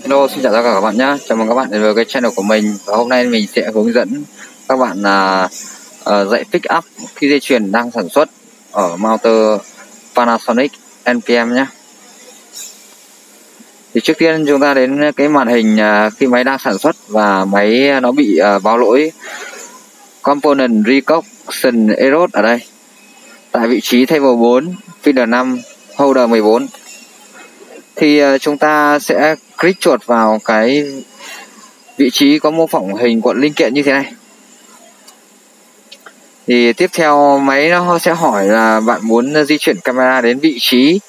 Hello, xin chào tất cả các bạn nhé. Chào mừng các bạn đến với cái channel của mình. Và hôm nay mình sẽ hướng dẫn các bạn dạy pick up khi dây chuyền đang sản xuất ở motor Panasonic NPM nhé. Thì trước tiên chúng ta đến cái màn hình khi máy đang sản xuất và máy nó bị báo lỗi Component Reconstruction Error ở đây. Tại vị trí table 4, feeder 5, holder 14. Thì chúng ta sẽ click chuột vào cái vị trí có mô phỏng hình cuộn linh kiện như thế này. Thì tiếp theo máy nó sẽ hỏi là bạn muốn di chuyển camera đến vị trí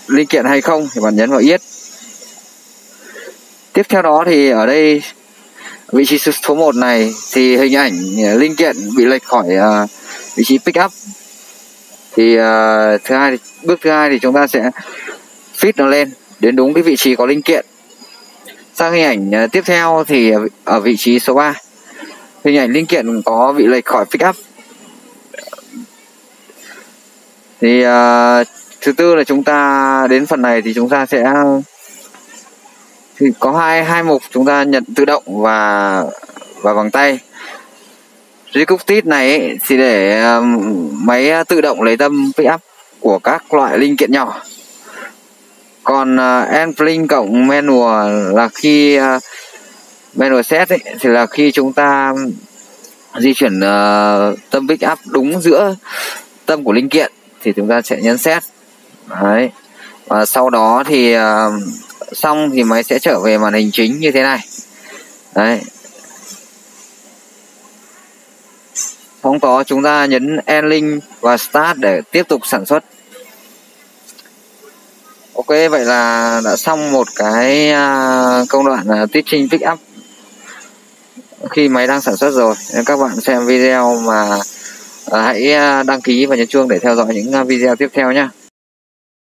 linh kiện hay không, thì bạn nhấn vào Yes. Tiếp theo đó thì ở đây vị trí số 1 này thì hình ảnh linh kiện bị lệch khỏi vị trí pick up. Thì bước thứ hai thì chúng ta sẽ fit nó lên đến đúng cái vị trí có linh kiện. Sang hình ảnh tiếp theo thì ở vị trí số 3, hình ảnh linh kiện có bị lệch khỏi pick up. Thì thứ tư là chúng ta đến phần này thì chúng ta sẽ thì có hai mục chúng ta nhận tự động và bằng tay. Recoupled này ấy, thì để máy tự động lấy tâm pick up của các loại linh kiện nhỏ. Còn Endplink cộng manual là khi manual set ấy, thì là khi chúng ta di chuyển tâm pick up đúng giữa tâm của linh kiện thì chúng ta sẽ nhấn set. Đấy. Và sau đó thì xong thì máy sẽ trở về màn hình chính như thế này. Đấy. Sau đó chúng ta nhấn Endlink và Start để tiếp tục sản xuất. Ok, vậy là đã xong một cái công đoạn teaching pick up khi máy đang sản xuất rồi. Nếu các bạn xem video mà hãy đăng ký và nhấn chuông để theo dõi những video tiếp theo nhé.